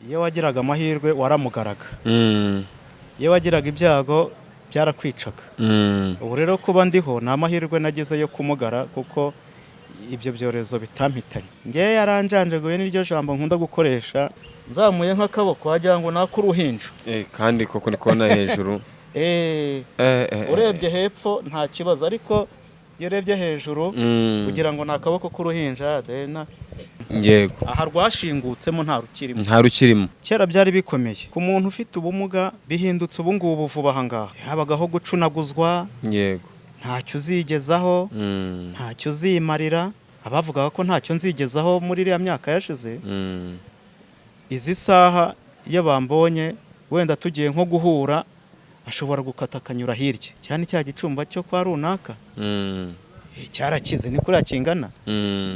iyo wagiraga amahirwe waramugaraga iyo wagiraga ibyago byarakwicaga ubu rero kuba ndiho ni amahirwe nagize yo kumugara kuko ibyo byorezo bitampitanye ngewe yaranjanjaguye n'iryo jambo nkunda gukoresha nzamuye nk'akaboko wagira ngo nako uruhinja kandi koko ni kubona hejuru urebye hepfo nta kibazo ariko iyo urebye hejuru kugira ngo ni akaboko k'uruhinja yego aha rwashingutsemo nta rukirimo kera byari bikomeye ku muntu ufite ubumuga bihindutse ubu ngubu vuba aha ngaha habagaho gucunaguzwa yego ntacyo uzigezaho ntacyo uzimarira abavugaga ko ntacyo nzigezaho muri iriya myaka yashize izi saha iyo bambonye wenda tugiye nko guhura ashobora gukata akanyura hirya cyane cya gicumba cyo kwa runaka cyarakize ni kuriya kingana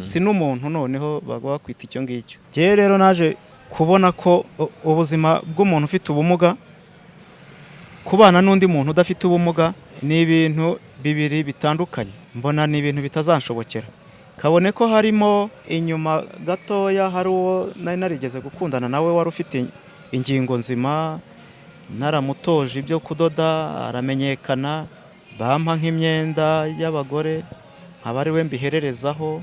si n'umuntu noneho bakwita icyo ngicyo ngewe rero naje kubona ko ubuzima bw'umuntu ufite ubumuga kubana n'undi muntu udafite ubumuga ni ibintu bibiri bitandukanye mbona ni ibintu bitazanshobokera kabone ko harimo inyuma gatoya hari uwo nari narigeze gukundana nawe wari ufite ingingo nzima naramutoje ibyo kudoda aramenyekana bampa nk'imyenda y'abagore nkaba ari we mbihererezaho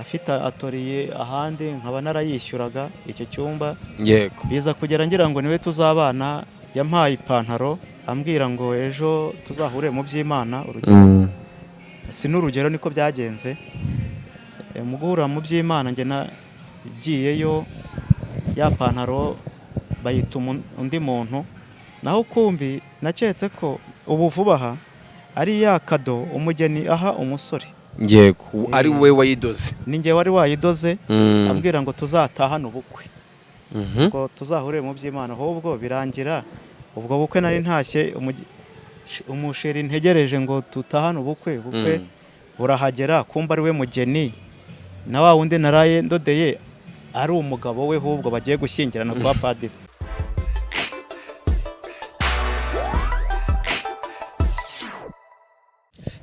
afite atoriye ahandi nkaba narayishyuraga icyo cyumba yego biza kugera ngira ngo niwe tuzabana yampaye ipantaro ambwira ngo ejo tuzahure mu by'Imana urugero si n'urugero niko byagenze mu guhura mu by'Imana nge nagiyeyo ya pantaro bayita undi muntu naho kumbi naketse ko ubu vuba aha ari ya kado umugeni aha umusore yego ari we wayidoze ni nge wari wayidoze ambwira ngo tuzatahane ubukwe ngo tuzahure mu by'Imana ahubwo birangira ubwo bukwe nari ntashye umusheri ntegereje ngo tutahane ubukwe burahagera kumba ari we mugeni na wa wundi naraye ndodeye ari umugabo we ahubwo bagiye gushyingirana kwa padiri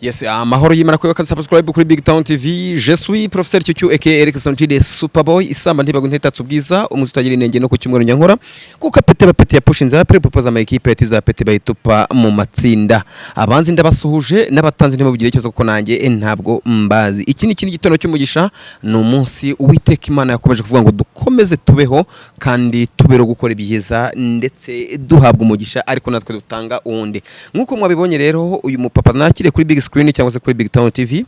Yes, amahoro y'Imana ko subscribe kuri Big Town TV. Je suis professeur Cyucyu aka Erickson G Superboy. Isamba ntibago ntetatse ubwiza umunsi utagira inenge no ku cyumweru nyankora. Kuko pete bapete yapushinze apre proposa ama equipe atiza pete bayitupa mu matsinda. Abanzi ndabasuhuje n'abatanzi ntibabugire ikibazo kuko nanjye ntabwo mbazi. Iki ni gitondo cy'umugisha ni umunsi Uwiteka Imana yakomeje kuvuga ngo dukomeze tubeho kandi tubero gukora ibyiza ndetse duhabwa umugisha ariko natwe dutanga uwundi. Nkuko mwabibonye rero uyu mupapa nakire kuri Big Screen cyangwa se kuri Big Town TV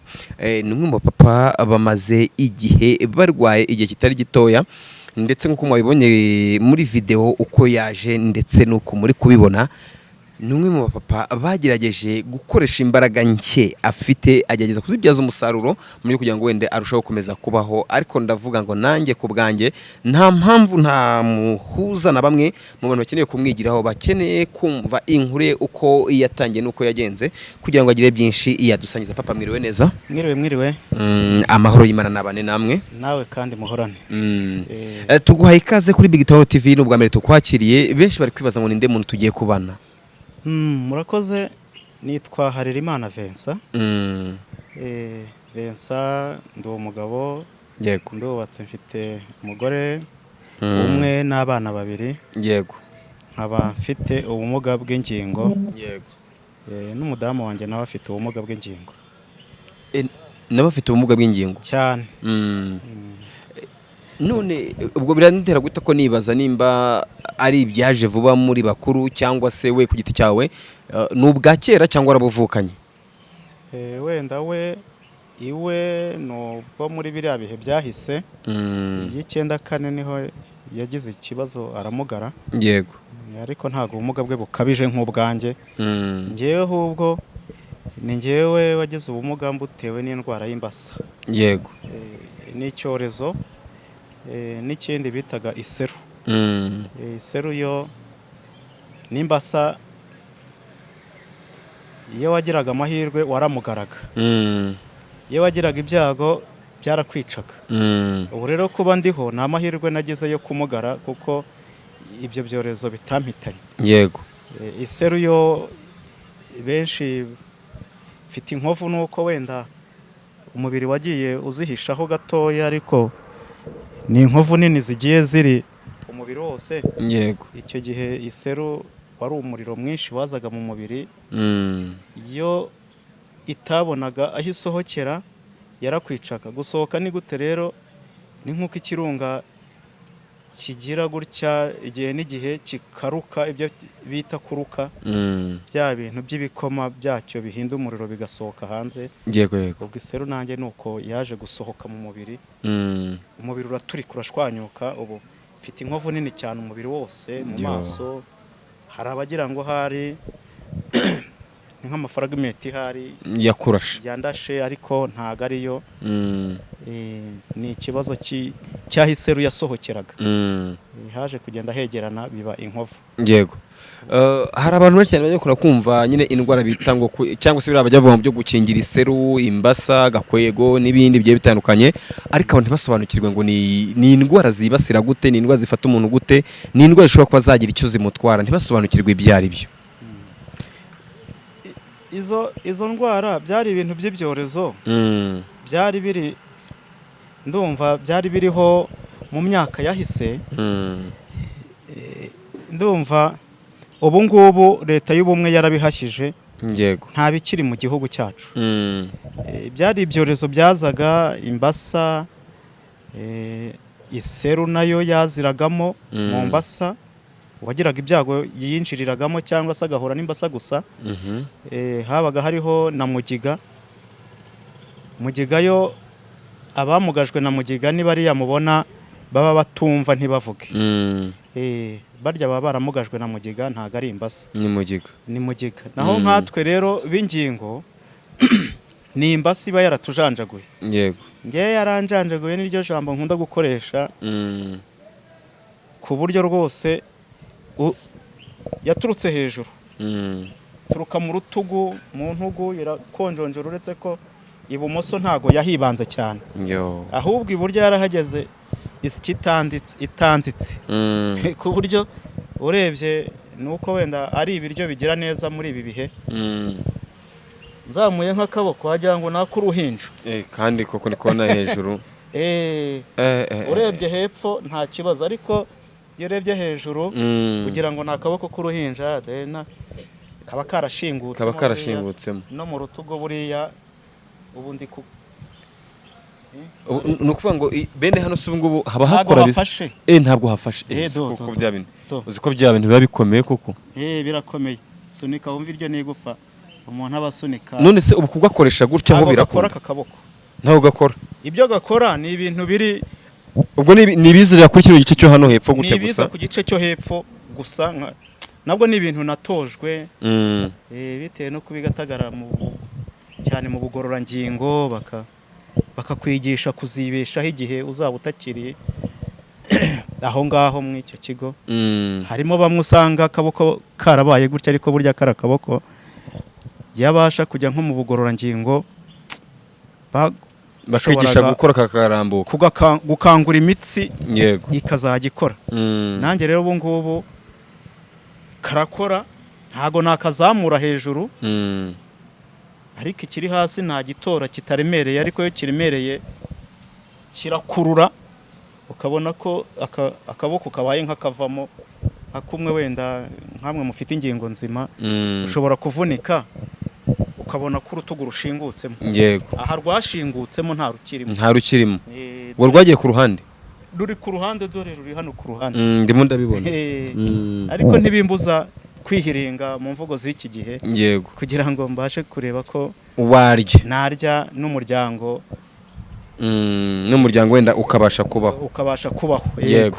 ni umwe mu papa bamaze igihe barwaye igihe kitari gitoya ndetse nkuko mwabibonye muri video uko yaje ndetse nuko muri kubibona ni umwe mu papa bagerageje gukoresha imbaraga nke afite agerageza kuzibyaza umusaruro muri kugira ngo wende arushaho kumeza kubaho ariko ndavuga ngo nanjye ku bwanjye nta mpamvu nta muhuza na bamwe mu bantu bakeneye kumwigiraho bakeneye kumva inkure uko yatangiye nuko yagenze kugira ngo agire byinshi yadusangiza papa mwiriwe neza mwiriwe amahoro y'Imana nabane namwe nawe kandi muhorane tuguhaye ikaze kuri Big Town TV n'ubwa mbere tukwakiriye benshi bari kwibaza ngo ninde muntu tugiye kubana murakoze nitwa Harerimana Vincent Vincent ndi umugabo yego ndubatse mfite umugore umwe n'abana babiri yego nkaba mfite ubumuga bw'ingingo yego n'umudamu wanjye nawe afite ubumuga bw'ingingo nawe afite ubumuga bw'ingingo cyane none ubwo birantera guta ko nibaza nimba ari ibyaje vuba muri bakuru cyangwa se we ku giti cyawe n'ubwa kera cyangwa arabuvukanye wenda iwe nubwo muri biriya bihe byahise y'94 niho yagize ikibazo aramugara yego ariko ntago ubumuga bwe bukabije nk'ubwanjye ngewe ahubwo ni ngewe wagize ubumuga mbutewe n'indwara y'imbasa yego n'icyorezo n'ikindi bitaga iseru iseru yo n'imbasa iyo wagiraga amahirwe waramugaraga iyo wagiraga ibyago byarakwicaga ubu rero kuba ndiho ni amahirwe nagize yo kumugara kuko ibyo byorezo bitampitanye yego iseru yo benshi mfite inkovu nuko wenda umubiri wagiye uzihishaho gatoya ariko ni inkovu nini zigiye ziri hose yego icyo gihe iseru wari umuriro mwinshi wazaga mu mubiri iyo itabonaga aho isohokera yarakwicaga. Gusohoka ni gute rero? Ni nk'uko ikirunga kigira gutya igihe n'igihe kikaruka, ibyo bita kuruka, bya bintu by'ibikoma byacyo bihinda umuriro bigasohoka hanze. yego yego Ubwo iseru nanjye nuko yaje gusohoka mu mubiri, umubiri uraturika urashwanyuka, ubu mfite inkovu nini cyane umubiri wose, mu maso hari abagira ngo hari ni nk'amafaragimenti hari yakurashe yandashe, ariko ntago ariyo. Ni ikibazo cy'aho iseru yasohokeraga, haje kugenda hegerana biba inkovu. yego hari abantu benshi cyane bajya kura kumva nyine indwara bita ngo cyangwa se biriya bajya bavuga mu byo gukingira iseru, imbasa, gakwego n'ibindi bigiye bitandukanye, ariko abantu ntibasobanukirwe ngo ni indwara zibasira gute, ni indwara zifata umuntu gute, ni indwara zishobora kuba zagira icyo zimutwara, ntibasobanukirwe ibyo ari byo. Izo ndwara byari ibintu by'ibyorezo, byari biri ndumva byari biriho mu myaka yahise. Ndumva ubu ngubu leta y'ubumwe yarabihashyije, yego nta bikiri mu gihugu cyacu. Byari ibyorezo byazaga, imbasa, iseru nayo yaziragamo mu mbasa, uwagiraga ibyago yinjiriragamo cyangwa se agahura n'imbasa gusa. Habaga hariho na mugiga. Mugiga yo abamugajwe na mugiga niba ari yamubona baba batumva ntibavuge. Barya baba baramugajwe na mugiga, ntago ari imbasa, ni mugiga. Naho nkatwe rero b'ingingo ni imbasa iba yaratujanjaguye. yego ngewe yaranjanjaguye niryo jambo nkunda gukoresha, ku buryo rwose yaturutse hejuru, turuka mu rutugu, mu ntugu irakonjonjora, uretse ko ibumoso ntago yahibanze cyane, ahubwo iburyo yarahageze itanzitse, ku buryo urebye nuko wenda ari ibiryo bigira neza muri ibi bihe. Nzamuye nk'akaboko wagira ngo n'ak'uruhinja, kandi koko ni kubona hejuru. urebye hepfo nta kibazo, ariko iyo urebye hejuru kugira ngo ni akaboko k'uruhinja, kaba karashingutsemo no mu rutugu buriya. Ubu ndi ni ukuvuga ngo bene hano se ubu ngubu haba hakora ntabwo hafashe. Uzi ko bya bintu biba bikomeye koko. Birakomeye. Sunika wumva iryo n'igufa umuntu aba asunika. None se ubu kugakoresha gutya aho birakora akaboko ntaho gakora. Ibyo gakora ni ibintu biri, ubwo ni ibizira kuri kino gice cyo hano hepfo gutya gusa. Ni ibiza ku gice cyo hepfo gusa, nabwo ni ibintu natojwe, bitewe no kubigatagara cyane mu bugororangingo, bakakwigisha kuzibeshaho igihe uzaba utakiri aho ngaho muri icyo kigo. Harimo bamwe usanga akaboko karabaye gutya, ariko burya kari akaboko yabasha kujya nko mu bugororangingo bakigisha gukora kakarambuka, gukangura imitsi, yego ikazajya ikora. Nanjye rero ubu ngubu karakora, ntago nakazamura hejuru, ariko ikiri hasi nta gitora kitaremereye, ariko iyo kiremereye kirakurura, ukabona ko akaboko kabaye nk'akavamo. Akumwe wenda nkamwe mufite ingingo nzima, ushobora kuvunika ukabona ko urutugu rushingutsemo. Yego, aha rwashingutsemo nta rukirimo. Ngo rwagiye ku ruhande? Ruri ku ruhande, dore ruri hano ku ruhande. Ndimo ndabibona. Ariko ntibimbuza kwihiringa mu mvugo z'iki gihe, yego, kugira ngo mbashe kureba ko narya n'umuryango, n'umuryango wenda ukabasha kubaho. Yego.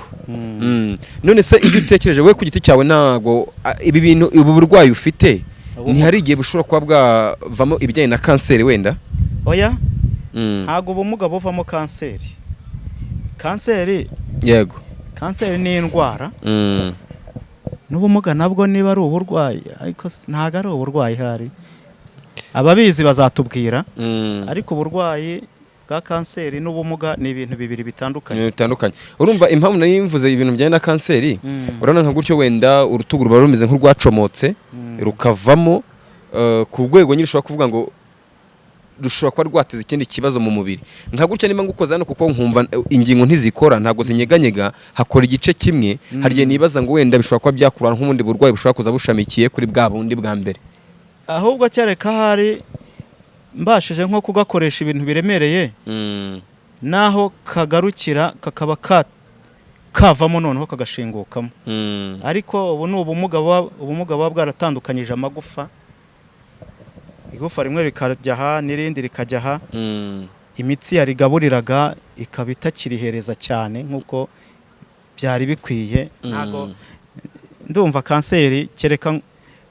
None se iyo utekereje we ku giti cyawe, ntago ibi bintu, ubu burwayi ufite ntihari igihe bushobora kuba bwavamo ibijyanye na kanseri wenda? Oya, ntago ubumuga buvamo kanseri. Yego, kanseri ni indwara, n'ubumuga nabwo niba ari uburwayi, ariko ntago ari uburwayi. Hari ababizi bazatubwira, ariko uburwayi bwa kanseri n'ubumuga ni ibintu bibiri bitandukanye. Urumva impamvu nari mvuze ibintu bijyanye na kanseri, urabona nka gutyo wenda urutugu ruba rumeze nk'urwacomotse rukavamo, ku rwego nyine ushobora kuvuga ngo rushobora kuba rwateza ikindi kibazo mu mubiri nka gutya niba ngukoze hano kuko nkumva ingingo ntizikora ntabwo zinyeganyega hakora igice kimwe hari igihe nibaza ngo wenda bishobora kuba byakurura nk'ubundi burwayi bushobora kuza bushamikiye kuri bwa bundi bwa mbere ahubwo cyareka hari mbashije nko kugakoresha ibintu biremereye naho kagarukira kakaba kavamo noneho kagashingukamo ariko ubu ni ubumuga buba bwaratandukanyije amagufa igufa rimwe rikajya aha n'irindi rikajya aha imitsi yarigaburiraga ikaba itakirihereza cyane nk'uko byari bikwiye ntago ndumva kanseri kereka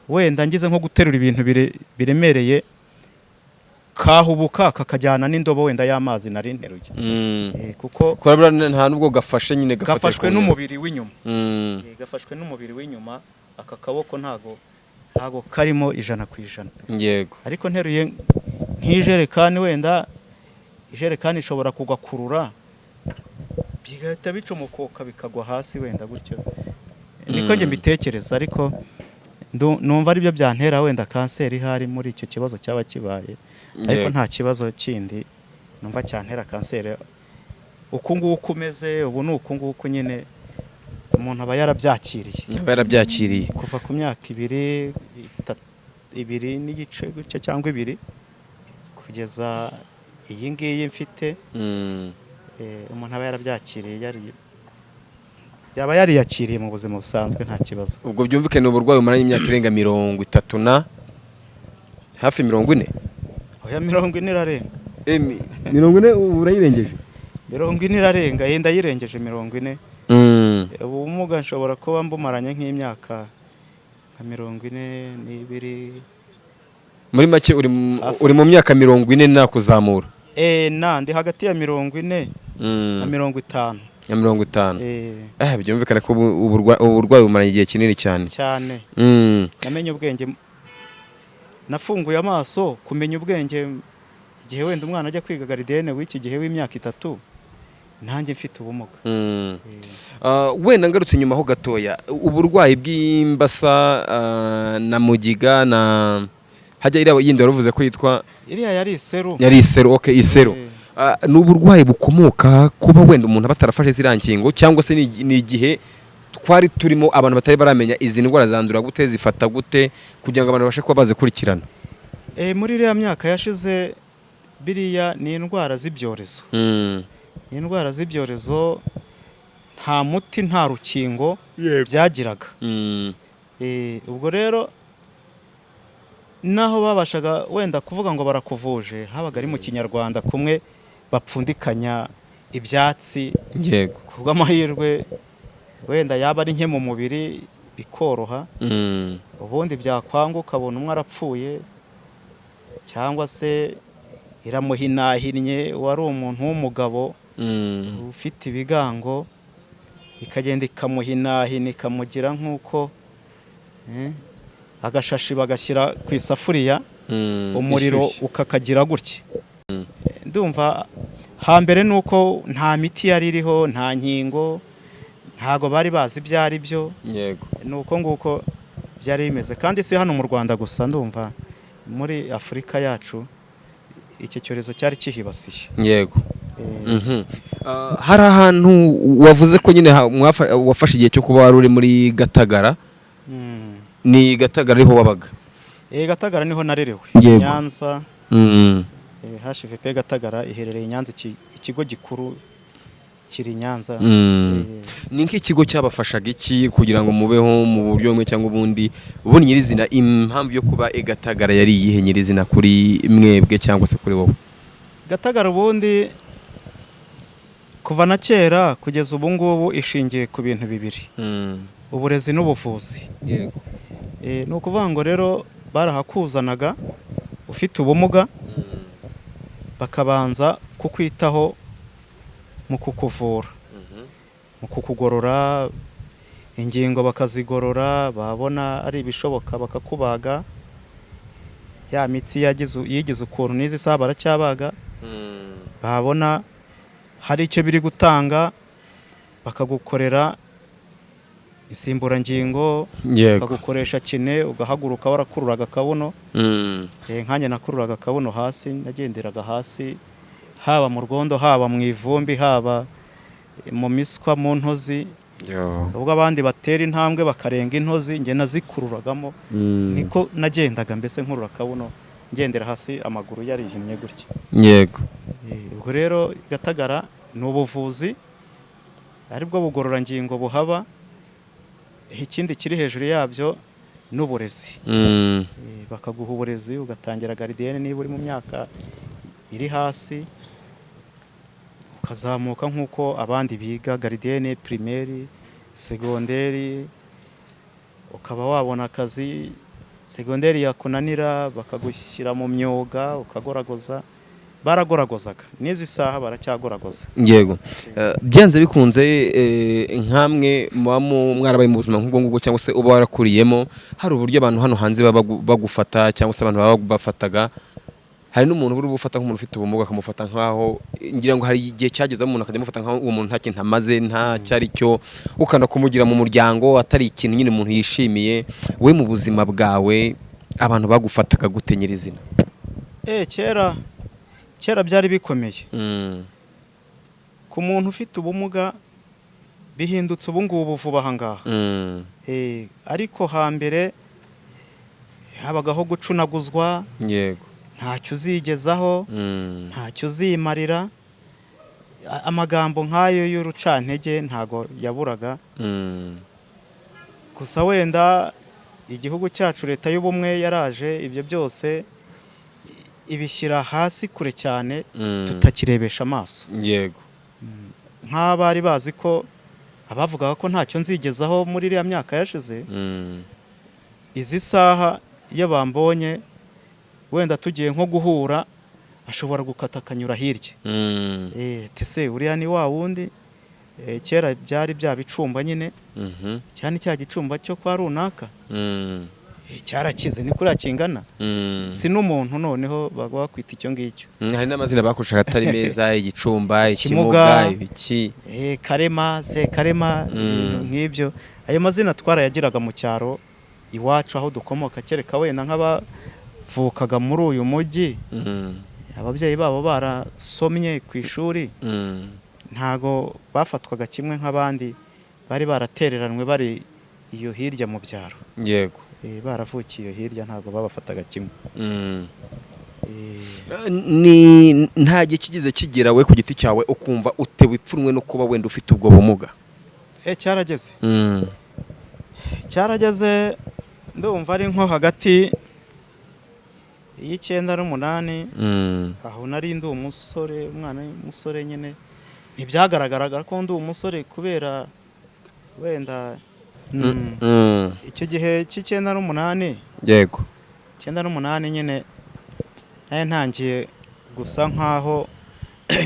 wenda ngize nko guterura ibintu biremereye kahubuka kakajyana n'indobo wenda y'amazi nari nteruye kuko kurabura nta nubwo gafashe nyine gafashwe n'umubiri w'inyuma gafashwe n'umubiri w'inyuma aka kaboko ntago karimo 100%. Yego ariko nteruye nk'ijerekani wenda ijerekani ishobora kugakurura bigahita bicomokoka bikagwa hasi wenda gutyo niko nge mbitekereza ariko numva ari byo byantera wenda kanseri hari muri icyo kibazo cyaba kibaye ariko nta kibazo kindi numva cyantera kanseri uku nguku umeze ubu ni uku nguku nyine umuntu aba yarabyakiriye kuva ku myaka 2 n'igice gutya cyangwa 2 kugeza iyi ngiyi mfite umuntu aba yarabyakiriye yaba yariyakiriye mu buzima busanzwe nta kibazo ubwo byumvikane uburwayi umaranye imyaka irenga 30 na hafi 40 oya 40 irarenga 40 urayirengeje 40 irarenga yenda yirengeje 40 ubumuga nshobora kuba mbumaranye nk'imyaka nka 42 muri make uri mu myaka 40 nakuzamura ndi hagati ya 40 na 50 ya 50 byumvikana ko uburwayi bumaranye igihe kinini cyane namenye ubwenge nafunguye amaso kumenya ubwenge igihe wenda umwana ajya kwiga garidiyene w'iki gihe w'imyaka 3 nanjye mfite ubumuga wenda ngarutse inyuma ho gatoya uburwayi bw'imbasa na mugiga na hajya iriya yindi waruvuze ko yitwa iriya yari iseru okay iseru ni uburwayi bukomoka kuba wenda umuntu batarafashe zirankingo cyangwa se ni igihe twari turimo abantu batari baramenya izi ndwara zandura gute zifata gute kugira ngo abantu bashe kuba bazikurikirana muri iriya myaka yashize biriya ni indwara z'ibyorezo indwara z'ibyorezo nta muti nta rukingo byagiraga ubwo rero naho babashaga wenda kuvuga ngo barakuvuje habaga ari mu kinyarwanda kumwe bapfundikanya ibyatsi kubw'amahirwe wenda yaba ari nke mu mubiri bikoroha ubundi byakwanga ukabona umwe arapfuye cyangwa se iramuhinahinnye wari umuntu w'umugabo ufite ibigango ikagenda ikamuhinahina ikamugira nk'uko agashashi bagashyira ku isafuriya umuriro ukakagira gutya ndumva hambere nuko nta miti yari iriho nta nkingo ntago bari bazi ibyo ari byo nuko nguko byari bimeze kandi si hano mu Rwanda gusa ndumva muri Afurika yacu iki cyorezo cyari kihibasiye yego hari ahantu wavuze ko nyine wafashe igihe cyo kuba wari uri muri Gatagara ni Gatagara ariho wabaga Gatagara niho narerewe Nyanza HVP Gatagara iherereye Nyanza ikigo gikuru kiri Nyanza ni nk'ikigo cyabafashaga iki kugira ngo mubeho mu buryo bumwe cyangwa ubundi ubundi nyirizina impamvu yo kuba Gatagara yari yihe nyirizina kuri mwebwe cyangwa se kuri wowe Gatagara ubundi kuva na kera kugeza ubu ngubu ishingiye ku bintu bibiri uburezi n'ubuvuzi ni ukuvuga ngo rero barahakuzanaga ufite ubumuga bakabanza kukwitaho mu kukuvura mu kukugorora ingingo bakazigorora babona ari ibishoboka bakakubaga ya mitsi yigize ukuntu n'izi saha baracyabaga babona hari icyo biri gutanga bakagukorera insimburangingo yego ukagukoresha kine ugahaguruka warakururaga akabuno. Nkanjye nakururaga akabuno hasi, nagenderaga hasi haba mu rwondo, haba mu ivumbi, haba mu miswa, mu ntozi. Ubwo abandi batera intambwe bakarenga intozi, njye nazikururagamo. Niko nagendaga mbese nkurura akabuno ngendera hasi, amaguru yarihinnye gutya. yego Ubwo rero Gatagara ni ubuvuzi aribwo bugororangingo buhaba. Ikindi kiri hejuru yabyo n'uburezi. Bakaguha uburezi ugatangira garidiyene niba uri mu myaka iri hasi, ukazamuka nk'uko abandi biga garidiyene, primaire, segonderi, ukaba wabona akazi. Segonderi yakunanira bakagushyira mu myuga ukagoragoza. Baragoragozaga n'izi saha baracyagoragoza. yego byanze bikunze nkamwe mwarabaye mu buzima nk'ubwo ngubwo cyangwa se uba warakuriyemo, hari uburyo abantu hano hanze bagufata cyangwa se abantu baba bafataga. Hari n'umuntu uri bufata nk'umuntu ufite ubumuga akamufata nkaho, ngira ngo hari igihe cyageze umuntu akajya amufata nkaho uwo muntu nta kintu amaze, nta cyari cyo, ukanda kumugira mu muryango atari ikintu nyine umuntu yishimiye. We mu buzima bwawe abantu bagufataga gute nyirizina? Kera byari bikomeye. Ku muntu ufite ubumuga bihindutse ubu ngubu vuba aha ngaha. Ariko hambere habagaho gucunaguzwa. yego ntacyo uzigezaho, ntacyo uzimarira. Amagambo nk'ayo y'urucantege ntago yaburaga. Gusa wenda igihugu cyacu leta y'ubumwe yaraje ibyo byose ibishyira hasi kure cyane, tutakirebesha amaso. yego nk'abari bazi ko abavugaga ko ntacyo nzigezaho muri iriya myaka yashize, izi saha iyo bambonye wenda tugiye nko guhura ashobora gukata akanyura hirya. Tese uriya ni wa wundi. Kera byari bya bicumba nyine, cyane cya gicumba cyo kwa runaka. Cyarakize ni kuriya kingana. Si n'umuntu noneho bakwita icyo ngicyo. hari n'amazina bakurushaga atari meza, igicumba, ikimuga, ibiki, Karema, Sekarema, nk'ibyo. Ayo mazina twarayagiraga mu cyaro iwacu aho dukomoka, kereka wenda nk'abavukaga muri uyu mujyi, ababyeyi babo barasomye ku ishuri, ntago bafatwaga kimwe nk'abandi bari baratereranwe bari iyo hirya mu byaro. yego Baravukiye iyo hirya ntago babafataga kimwe. nta gihe kigeze kigera we ku giti cyawe ukumva utewe ipfunwe no kuba wenda ufite ubwo bumuga? Cyarageze. Cyarageze, ndumva ari nko hagati y'9 n'8. Aho nari ndi umusore, umwana w'umusore nyine. Ntibyagaragaraga ko ndi umusore kubera wenda icyo gihe cy'9 n'8. yego 9 n'8 nyine naye ntangiye gusa nkaho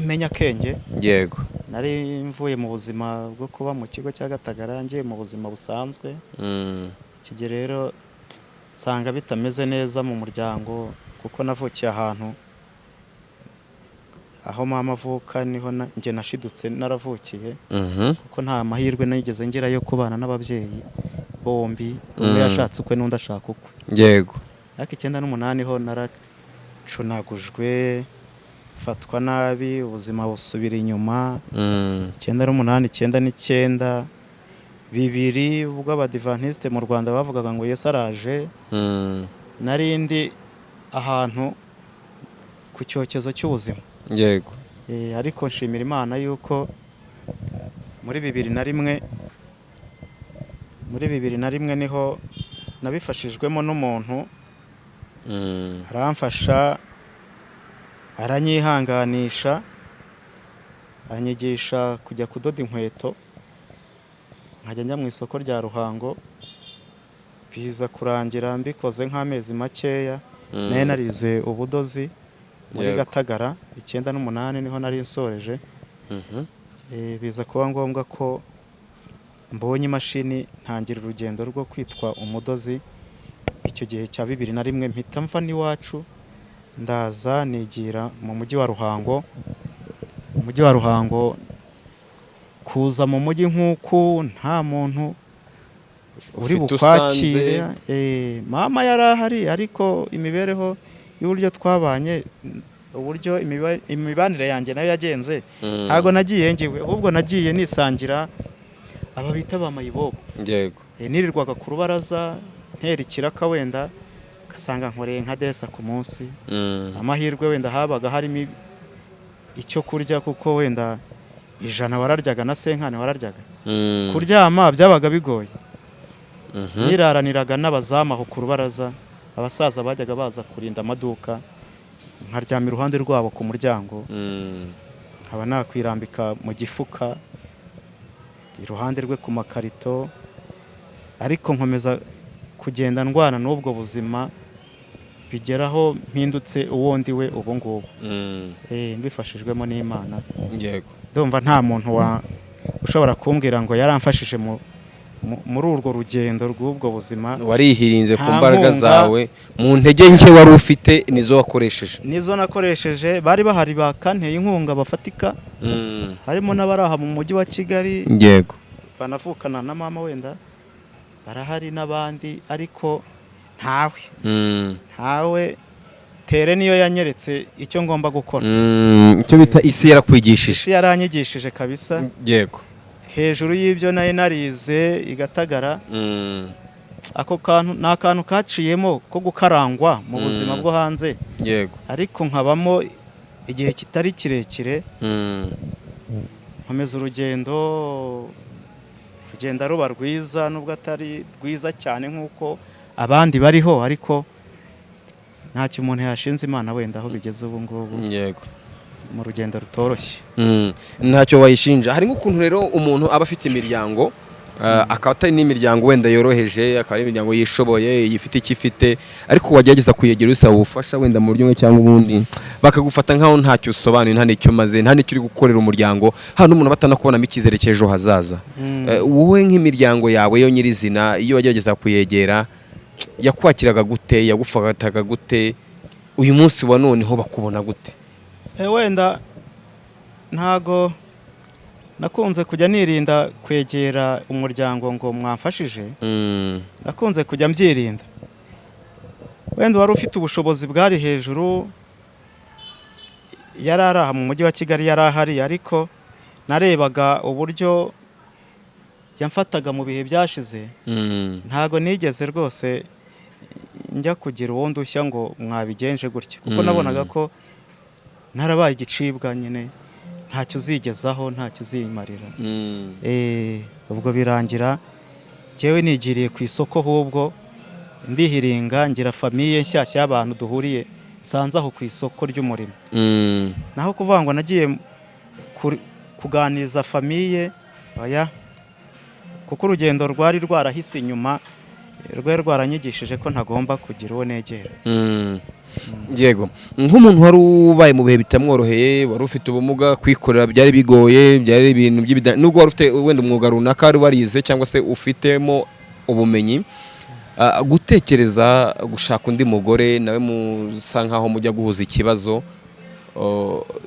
menya akenge. yego Nari mvuye mu buzima bwo kuba mu kigo cya Gatagara ngiye mu buzima busanzwe. Iki gihe rero nsanga bitameze neza mu muryango, kuko navukiye ahantu aho mama avuka niho njye nashidutse naravukiye. Kuko nta mahirwe nigeze ngira yo kubana n'ababyeyi bombi, umwe yashatse ukwe n'undi ashaka ukwe. yego Ariko 9 n'8 ho naracunagujwe, fatwa nabi, ubuzima busubira inyuma. 9 n'8, 9 n'9, 2 ubwo abadivantiste mu Rwanda bavugaga ngo Yesu araje. Narindi ahantu ku cyokezo cy'ubuzima. yego Ariko nshimira Imana yuko muri 2001 niho nabifashijwemo n'umuntu, aramfasha, aranyihanganisha, anyigisha kujya kudoda inkweto, nkajya njya mu isoko rya Ruhango. Biza kurangira mbikoze nk'amezi makeya. Naye narize ubudozi muri Gatagara 9 n'8 niho nari nsoreje. Biza kuba ngombwa ko mbonye imashini ntangira urugendo rwo kwitwa umudozi. Icyo gihe cya 2001 mpita mva n'iwacu ndaza nigira mu mujyi wa Ruhango. Umujyi wa Ruhango, kuza mu mujyi nk'uku nta muntu uri ufite bukwakire. usanze. Mama yari ahari ariko imibereho y'uburyo twabanye, uburyo imibanire yanjye nayo yagenze, ntago nagiye ngewe, ahubwo nagiye nisangira aba bita ba mayibobo. Yego. Nirirwaga ku rubaraza ntera ikiraka, wenda kasanga nkoreye nka desa ku munsi. Amahirwe wenda habaga harimo icyo kurya, kuko wenda 100 wararyaga na senkane wararyaga. Kuryama byabaga bigoye. Niraraniraga n'abazamu aho ku rubaraza, abasaza bajyaga baza kurinda amaduka, nkaryama iruhande rwabo ku muryango, nkaba nakwirambika mu gifuka iruhande rwe ku makarito, ariko nkomeza kugenda ndwana n'ubwo buzima bigeraho mpindutse uwo ndi we ubu ngubu. Mbifashijwemo n'Imana. Yego. Ndumva nta muntu ushobora kumbwira ngo yaramfashije muri urwo rugendo rw'ubwo buzima. Warihirinze ku mbaraga zawe, mu ntege nke wari ufite nizo wakoresheje. Nizo nakoresheje. Bari bahari bakanteye inkunga bafatika, harimo n'abari aha mu mujyi wa Kigali. Yego. Banavukana na mama, wenda barahari n'abandi, ariko ntawe tere niyo yanyeretse icyo ngomba gukora. Icyo bita isi yarakwigishije. Isi yaranyigishije kabisa. Yego. Hejuru y'ibyo nayo narize igatagara. Ako kantu ni akantu kaciyemo ko gukarangwa mu buzima bwo hanze. Yego. Ariko nkabamo igihe kitari kirekire, nkomeza urugendo ruba rwiza, nubwo atari rwiza cyane nk'uko abandi bariho, ariko ntacyo umuntu yashinze Imana wenda aho bigeze ubu ngubu. Yego. Mu rugendo rutoroshye. Ntacyo wayishinja. Hari nk'ukuntu rero umuntu aba afite imiryango, akaba atari n'imiryango wenda yoroheje, akaba ari imiryango yishoboye, yifite icyo ifite, ariko wagerageza kuyegera usaba ubufasha wenda mu buryo bumwe cyangwa ubundi, bakagufata nkaho ntacyo usobanuye, nta n'icyo umaze, nta n'icyo uri gukorera umuryango, hano umuntu batanakubonamo icyizere cy'ejo hazaza. Wowe nk'imiryango yawe yo nyirizina, iyo wagerageza kuyegera, yakwakiraga gute, yagufataga gute, uyu munsi wa noneho bakubona gute? Wenda ntago nakunze kujya nirinda kwegera umuryango ngo mwamfashije. Nakunze kujya mbyirinda. Wenda wari ufite ubushobozi bwari hejuru, yari araha mu mujyi wa Kigali, yari ahari, ariko narebaga uburyo yamfataga mu bihe byashize. Ntago nigeze rwose njya kugira uwo ndushya ngo mwabigenje gutya, kuko nabonaga ko narabaye igicibwa nyine, ntacyo uzigezaho, ntacyo uzimarira. Ubwo birangira njyewe nigiriye ku isoko, ahubwo ndihiringa, ngira famiye nshyashya y'abantu duhuriye nsanze aho ku isoko ry'umurimo. Naho kuvuga ngo nagiye kuganiriza famiye, oya, kuko urugendo rwari rwarahise inyuma, rwari rwaranyigishije ko ntagomba kugira uwo negera. Yego. Nk'umuntu wari ubaye mu bihe bitamworoheye, wari ufite ubumuga, kwikorera byari bigoye, byari ibintu nubwo wari ufite wenda umwuga runaka wari warize cyangwa se ufitemo ubumenyi, gutekereza gushaka undi mugore nawe musa nkaho mujya guhuza ikibazo,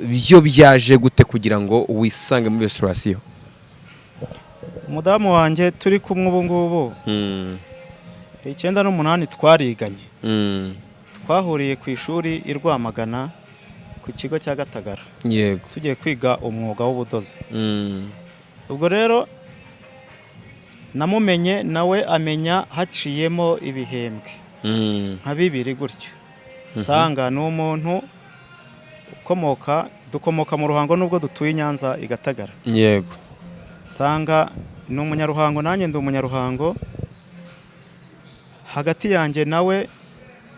byo byaje gute kugira ngo wisange muri restaurant? Umudamu wanjye turi kumwe ubu ngubu 98 twariganye. Twahuriye ku ishuri i Rwamagana ku kigo cya Gatagara. Yego. Tugiye kwiga umwuga w'ubudozi. Ubwo rero namumenye, nawe amenya haciyemo ibihembwe nka 2 gutyo. Sanga ni umuntu dukomoka mu Ruhango nubwo dutuye i Nyanza i Gatagara. Yego. Sanga ni umunyaruhango, nanjye ndi umunyaruhango. Hagati yanjye nawe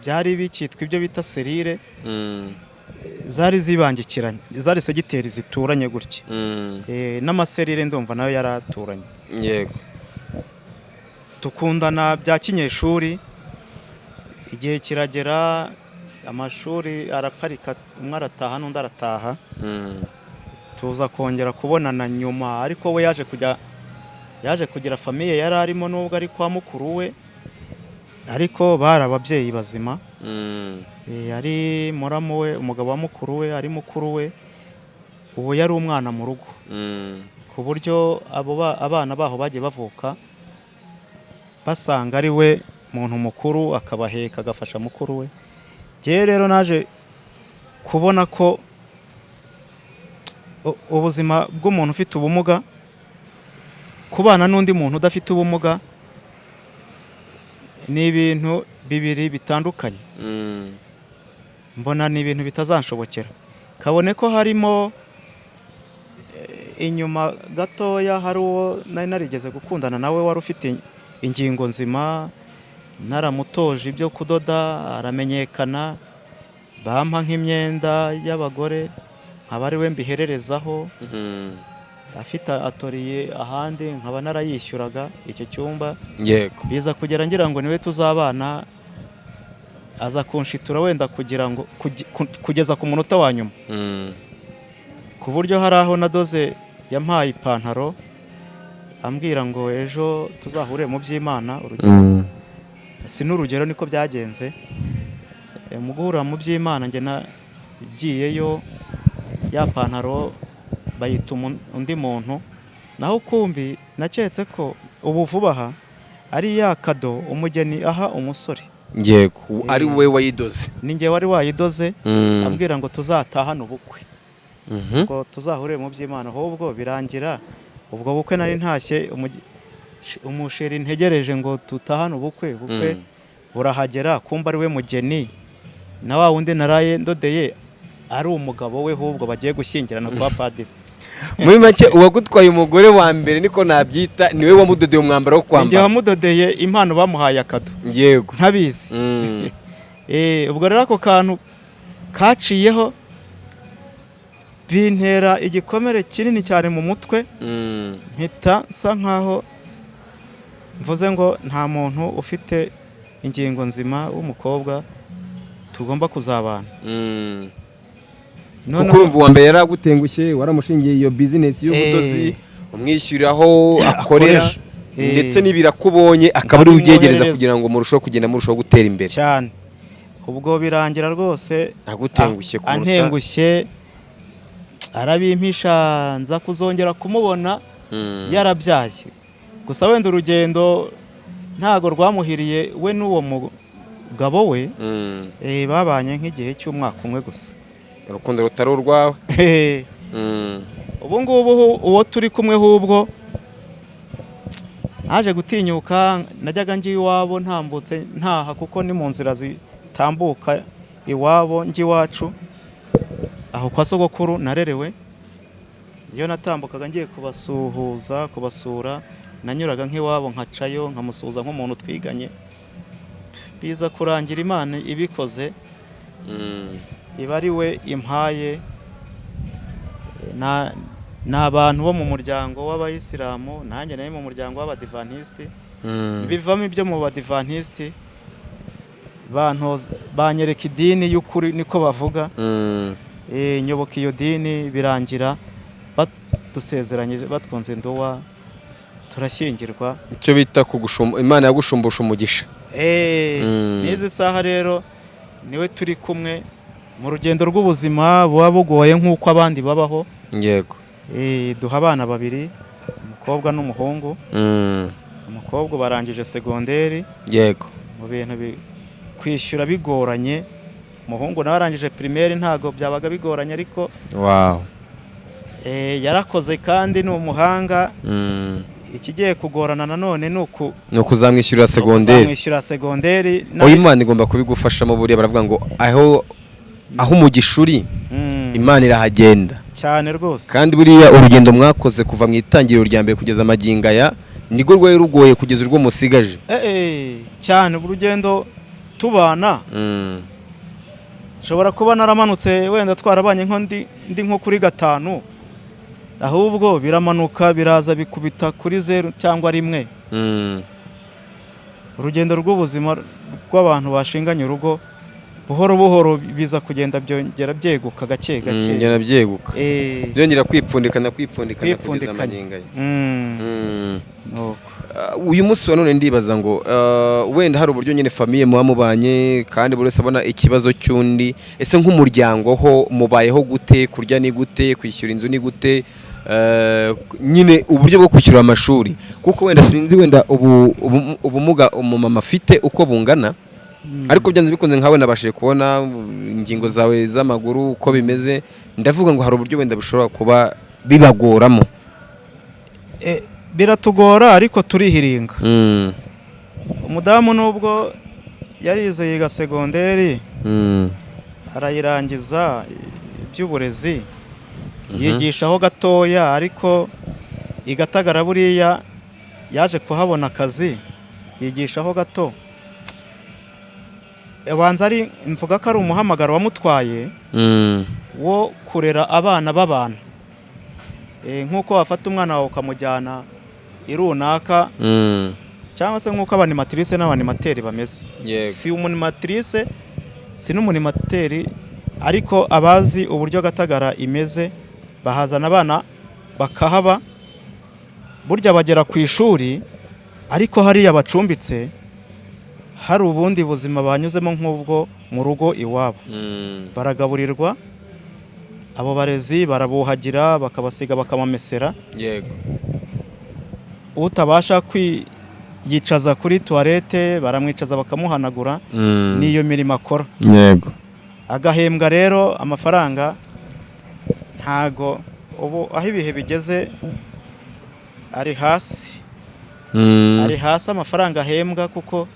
byari bikitwa ibyo bita serire, zari zibangikiranye, zari segiteri zituranye gutya. N'amaserire ndumva nayo yaraturanye. Yego. Tukundana bya kinyeshuri, igihe kiragera, amashuri araparika, umwe arataha n'undi arataha. Tuza kongera kubonana nyuma, ariko we yaje kugira famiye yari arimo, nubwo ari kwa mukuru we, ariko bari ababyeyi bazima. Ari muramu we, umugabo wa mukuru we, ari mukuru we, ubu yari umwana mu rugo, ku buryo abana baho bagiye bavuka basanga ari we muntu mukuru akabaheka agafasha mukuru we. Njye rero naje kubona ko ubuzima bw'umuntu ufite ubumuga kubana n'undi muntu udafite ubumuga ni ibintu bibiri bitandukanye. Mbona ni ibintu bitazanshobokera. Kabone ko harimo inyuma gatoya hari uwo nari narigeze gukundana nawe wari ufite ingingo nzima, naramutoje ibyo kudoda aramenyekana, bampa nk'imyenda y'abagore nkaba ari we mbihererezaho, afite atoriye ahandi nkaba narayishyuraga icyo cyumba. Yego. Biza kugera ngira ngo niwe tuzabana, aza kunshitura wenda kugira ngo kugeza ku munota wa nyuma, ku buryo hari aho nadoze yampaye ipantaro ambwira ngo ejo tuzahure mu by'Imana. Urugero si n'urugero niko byagenze. Mu guhura mu by'Imana njye nagiyeyo, ya pantaro bayita undi muntu, naho kumbi naketse ko ubu vuba aha ari ya kado umugeni aha umusore. Yego, ari we wayidoze. Ni njye wari wayidoze, ambwira ngo tuzatahane ubukwe, ngo tuzahure mu by'Imana. Ahubwo birangira ubwo bukwe nari ntashye, umusheri ntegereje ngo tutahane ubukwe burahagera, kumba ari we mugeni, na wa wundi naraye ndodeye ari umugabo we, ahubwo bagiye gushyingirana kwa padiri. Muri make uwagutwaye umugore wa mbere niko nabyita, niwe wamudodeye umwambaro wo kwambara. Njye wamudodeye impano bamuhaye akado. Yego. Ntabizi. Ubwo rero ako kantu kaciyeho bintera igikomere kinini cyane mu mutwe, mpita nsa nkaho mvuze ngo nta muntu ufite ingingo nzima w'umukobwa tugomba kuzabana. Kuko urumva uwa mbere yaragutengushye, waramushingiye iyo business y'ubudozi, umwishyuriraho akorera, ndetse n'ibirakubonye akaba ari ubyegereza kugira ngo murusheho kugenda murushaho gutera imbere cyane. Ubwo birangira rwose agutengushye ku munota, antengushye, arabimpisha, nza kuzongera kumubona yarabyaye. Gusa wenda urugendo ntago rwamuhiriye we n'uwo mugabo we, babanye nk'igihe cy'umwaka umwe gusa. Urukundo rutari urwawe. Ubu ngubu uwo turi kumwe hubwo naje gutinyuka, najyaga ngiye iwabo ntambutse ntaha, kuko ni mu nzira zitambuka iwabo njye iwacu aho kwa sogokuru narerewe. Iyo natambukaga ngiye kubasura, nanyuraga nk'iwabo nkacayo nkamusuhuza nk'umuntu twiganye. Biza kurangira Imana ibikoze, iba ari we impaye. Ni abantu bo mu muryango w'Abayisilamu, nanjye nayo mu muryango w'Abadivantisiti. Bivamo ibyo mu Badivantiste, banyereka idini y'ukuri niko bavuga. Nyoboka iyo dini, birangira badusezeranyije, batwunze ndowa, turashyingirwa. Icyo bita Imana yagushumbusha umugisha. N'izi saha rero niwe turi kumwe mu rugendo rw'ubuzima buba bugoye nk'uko abandi babaho. Yego. Duha abana babiri, umukobwa n'umuhungu. Umukobwa barangije segonderi. Yego. Mu bintu kwishyura bigoranye. Umuhungu nawe arangije primaire, ntago byabaga bigoranye, ariko yarakoze kandi ni umuhanga. Ikigiye kugorana nanone ni ukuzamwishyurira segonderi. Imana igomba kubigufashamo. Buriya baravuga ngo aho umugisha uri, Imana irahagenda cyane rwose. Kandi buriya urugendo mwakoze kuva mu itangiriro rya mbere kugeza magingo aya nirwo rwari rugoye kugeza urwo musigaje. Cyane urugendo tubana. Nshobora kuba naramanutse wenda twarabanye ndi nko kuri 5, ahubwo biramanuka biraza bikubita kuri 0 cyangwa 1. Urugendo rw'ubuzima rw'abantu bashinganye urugo, buhoro buhoro biza kugenda byongera byeguka gake gake. Ngena byeguka. Byongera kwipfundikana kugeza magingo aya. Uyu munsi wa none ndibaza ngo wenda hari uburyo nyine famille muba mubanye, kandi buri wese abona ikibazo cy'undi. Ese nk'umuryango ho mubayeho gute? Kurya ni gute? Kwishyura inzu ni gute? nyine uburyo bwo kwishyura amashuri kuko wenda sinzi wenda ubumuga umumama afite uko bungana ariko byanze bikunze nkawe nabashije kubona ingingo zawe z'amaguru uko bimeze ndavuga ngo hari uburyo wenda bishobora kuba bibagoramo. Biratugora ariko turihiringa. Umudamu nubwo yarize yiga segonderi arayirangiza iby'uburezi yigishaho gatoya ariko igatagara buriya yaje kuhabona akazi yigishaho gato. Abanza ari mvuga ko ari umuhamagaro wamutwaye wo kurera abana b'abantu. Nk'uko wafata umwana wawe ukamujyana irunaka cyangwa se nk'uko abanimatrice n'abanimateri bameze. Si umunimatrice si n'umunimateri ariko abazi uburyo gatagara imeze bahazana abana bakahaba burya bagera ku ishuri ariko hariya bacumbitse hari ubundi buzima banyuzemo nk'ubwo mu rugo iwabo. Baragaburirwa, abo barezi barabuhagira bakabasiga bakamamesera. Yego. Utabasha kwiyicaza kuri toilette baramwicaza bakamuhanagura. Niyo mirimo akora. Yego. Agahembwa rero amafaranga ntago ubu aho ibihe bigeze ari hasi. Ari hasi amafaranga ahembwa kuko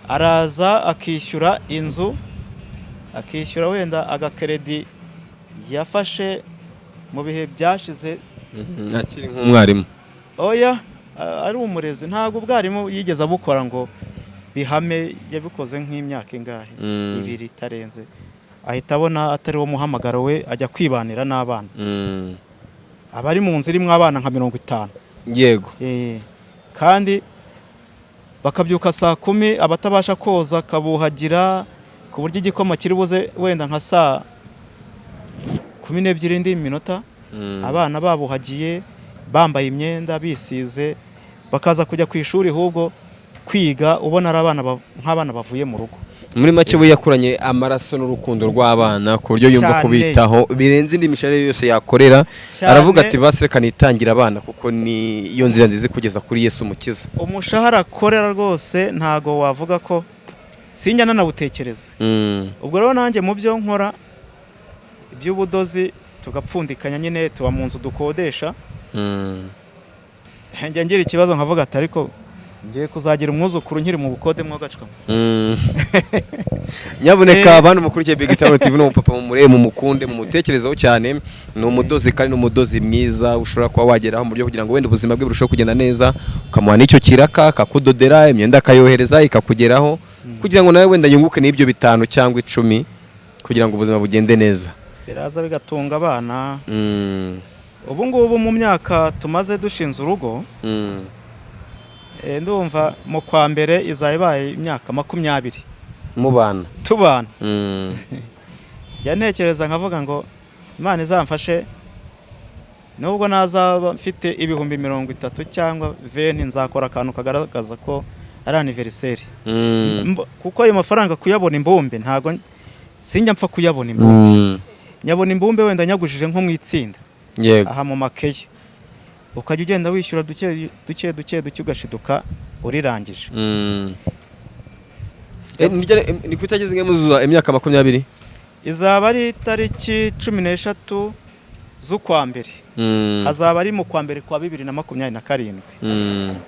araza akishyura inzu, akishyura wenda agakredi yafashe mu bihe byashize akiri nk'umwarimu. Oya ari umurezi ntago ubwarimu yigeze abukora ngo bihame, yabikoze nk'imyaka ingahe 2 itarenze ahita abona atari wo muhamagaro we ajya kwibanira n'abana. Abari mu nzira imwe abana nka 50. Yego. Kandi bakabyuka saa 10 abatabasha koza kabuhagira ku buryo igikoma kiri buze wenda nka saa 12 minota. Abana babuhagiye bambaye imyenda bisize bakaza kujya ku ishuri ahubwo kwiga ubona ari abana nk'abana bavuye mu rugo. Muri make we yakuranye amaraso n'urukundo rw'abana ku buryo yumva kubitaho birenze indi misharire yose yakorera. Aravuga ati basireka nitangira abana kuko ni iyo nzira nziza kugeza kuri Yesu Umukiza. Umushahara akorera rwose ntago wavuga ko sinjya nanawutekereza. Ubwo rero nanjye mu byo nkora iby'ubudozi tugapfundikanya nyine tuba mu nzu dukodesha. Njya ngira ikibazo nkavuga ati ariko ngiye kuzagira umwuzukuru nkiri mu bukode mwagacwa. Nyabuneka abantu mukurikiye Big Town TV no papa mu mukunde mu mutekerezaho cyane. Ni umudozi kandi n'umudozi mwiza ushobora kuba wageraho mu buryo kugira ngo wenda ubuzima bwe burusheho kugenda neza ukamuha n'icyo kiraka akakudodera imyenda akayohereza ikakugeraho kugira ngo nawe wenda yunguke n'ibyo 5 cyangwa 10 kugira ngo ubuzima bugende neza. Biraza bigatunga abana. Ubu ngubu mu myaka tumaze dushinze urugo ndumva mu kwa mbere izayibaye imyaka 20 mu bana tubana. Njya ntekereza nkavuga ngo Imana izamfashe nubwo nazaba mfite ibihumbi 30 cyangwa 20 nzakora akantu kagaragaza ko ari anniversaire. Kuko ayo mafaranga kuyabona imbumbe ntago sinjya mpfa kuyabona imbumbe. Nyabona imbumbe wenda nyagujije nko mu itsinda. Yego. Aha mu makeye ukajya ugenda wishyura duke ugashiduka urirangije. Ni kutageze nge muzuza imyaka 20 izaba ari tariki 13 z'ukwa mbere. Hazaba ari mu kwa mbere kwa 2027.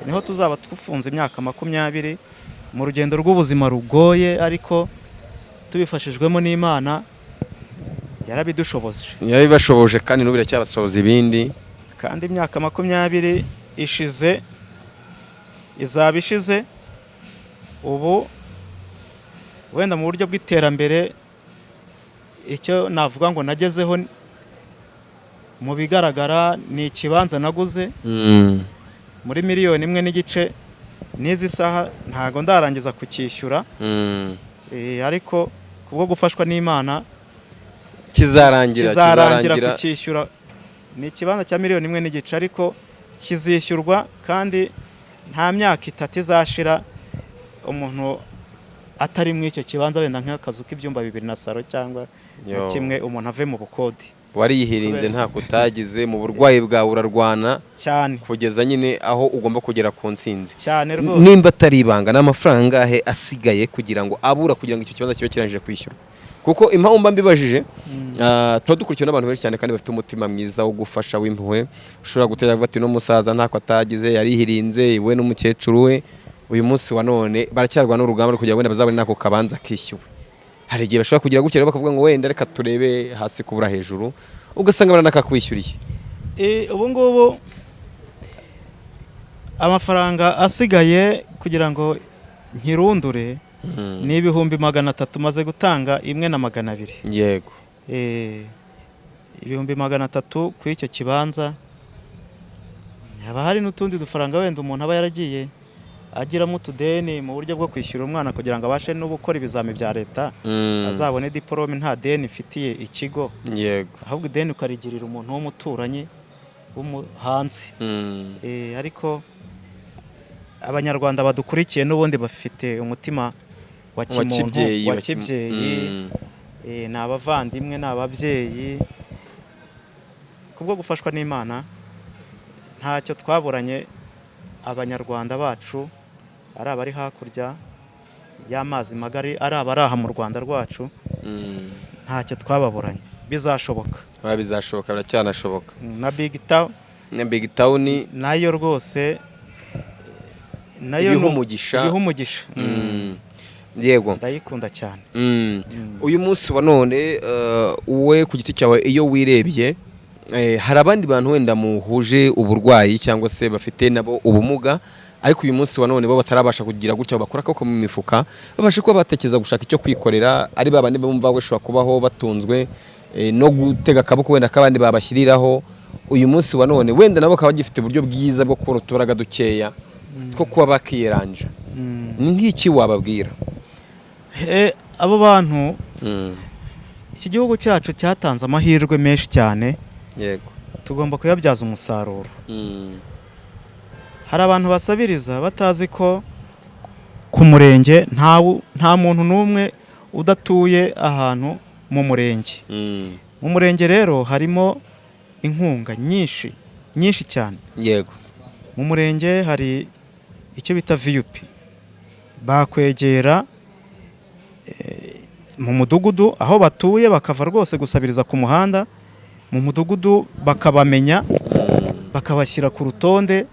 Niho tuzaba tufunze imyaka 20 mu rugendo rw'ubuzima rugoye ariko tubifashijwemo n'Imana yarabidushoboje. Yarabibashoboje kandi n'ubira cyabasohoza ibindi. Kandi imyaka 20 ishize izaba ishize ubu wenda mu buryo bw'iterambere icyo navuga ngo nagezeho mu bigaragara ni ikibanza naguze muri 1.5 miliyoni n'izi saha ntago ndarangiza kucyishyura. Ariko kubwo gufashwa n'Imana kizarangira kucyishyura. Ni ikibanza cya 1.5 miliyoni ariko kizishyurwa kandi nta myaka 3 izashira umuntu atari mu icyo kibanza wenda nk'akazu k'ibyumba 2 na salo cyangwa kimwe umuntu ave mu bukode. wariyihirinze nta kutagize mu burwayi bwawe urarwana cyane kugeza nyine aho ugomba kugera ku ntsinzi cyane rwose. nimba atari ibanga n'amafaranga ahe asigaye kugira ngo abura kugira ngo icyo kibazo kibe kirangije kwishyura kuko impamvu mba mbibajije tuba dukurikiwe n'abantu benshi cyane kandi bafite umutima mwiza wo gufasha w'impuhwe ushobora gutera ati no musaza ntako atagize yarihirinze we n'umukecuru we uyu munsi wa none baracyarwa n'urugamba rwo kugira ngo bazabone nako kabanza kishyuwe hari igihe bashobora kugira gutya bakavuga ngo wenda reka turebe hasi kubura hejuru ugasanga baranakakwishyuriye ubu ngubu amafaranga asigaye kugira ngo nkirundure ni 300 maze gutanga 1,200. yego 300 ku icyo kibanza. Haba hari n'utundi dufaranga wenda umuntu aba yaragiye agiramo utudeni mu buryo bwo kwishyura umwana kugira ngo abashe no gukora ibizami bya leta azabone diplome nta deni ifitiye ikigo. yego ahubwo ideni ukarigirira umuntu w'umuturanyi hanze. ariko abanyarwanda badukurikiye n'ubundi bafite umutima wa kimuntu wa kibyeyi, ni abavandimwe ni ababyeyi kubwo gufashwa n'Imana. Ntacyo twaburanye abanyarwanda bacu ari abari hakurya y'amazi magari ari abaraha mu Rwanda rwacu, ntacyo twababuranye. Bizashoboka bizashoboka biracyanashoboka. na Big Town nayo rwose nayo ibihumugisha yego ndayikunda cyane. uyu munsi wa none we ku giti cyawe iyo wirebye hari abandi bantu wenda muhuje uburwayi cyangwa se bafite nabo ubumuga ariko uyu munsi wa none bo batarabasha kugira gutya bakora koko mu mifuka babashe kuba batekereza gushaka icyo kwikorera ari babandi bumva bashobora kubaho batunzwe no gutega akaboko wenda kabandi babashyiriraho. uyu munsi wa none wenda nabo bakaba bagifite uburyo bwiza bwo kubona uturaga dukeya two kuba bakiyeranja. ni nk'iki wababwira? abo bantu iki gihugu cyacu cyatanze amahirwe menshi cyane, yego tugomba kuyabyaza umusaruro. hari abantu basabiriza batazi ko ku murenge nta muntu n'umwe udatuye ahantu mu murenge. mu murenge rero harimo inkunga nyinshi cyane. yego mu murenge hari icyo bita VUP, bakwegera mu mudugudu aho batuye bakava rwose gusabiriza ku muhanda, mu mudugudu bakabamenya bakabashyira ku rutonde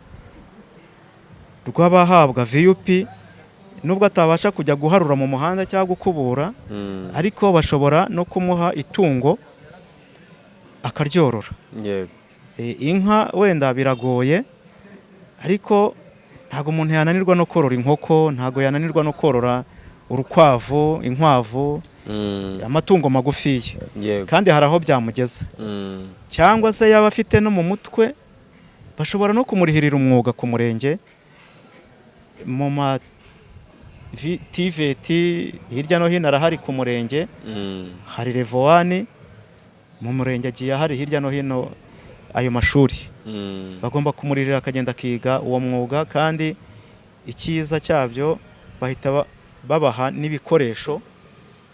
rw'abahabwa VUP. nubwo atabasha kujya guharura mu muhanda cyangwa gukubura, ariko bashobora no kumuha itungo akaryorora. inka wenda biragoye, ariko ntago umuntu yananirwa no korora inkoko, ntago yananirwa no korora urukwavu, inkwavu, amatungo magufiya. kandi hari aho byamugeza. cyangwa se yaba afite no mu mutwe bashobora no kumurihirira umwuga ku murenge. mu ma TVT hirya no hino arahari ku murenge, hari Level 1 mu murenge agiye hari hirya no hino ayo mashuri. bagomba kumurihirira akagenda akiga uwo mwuga, kandi icyiza cyabyo bahita babaha n'ibikoresho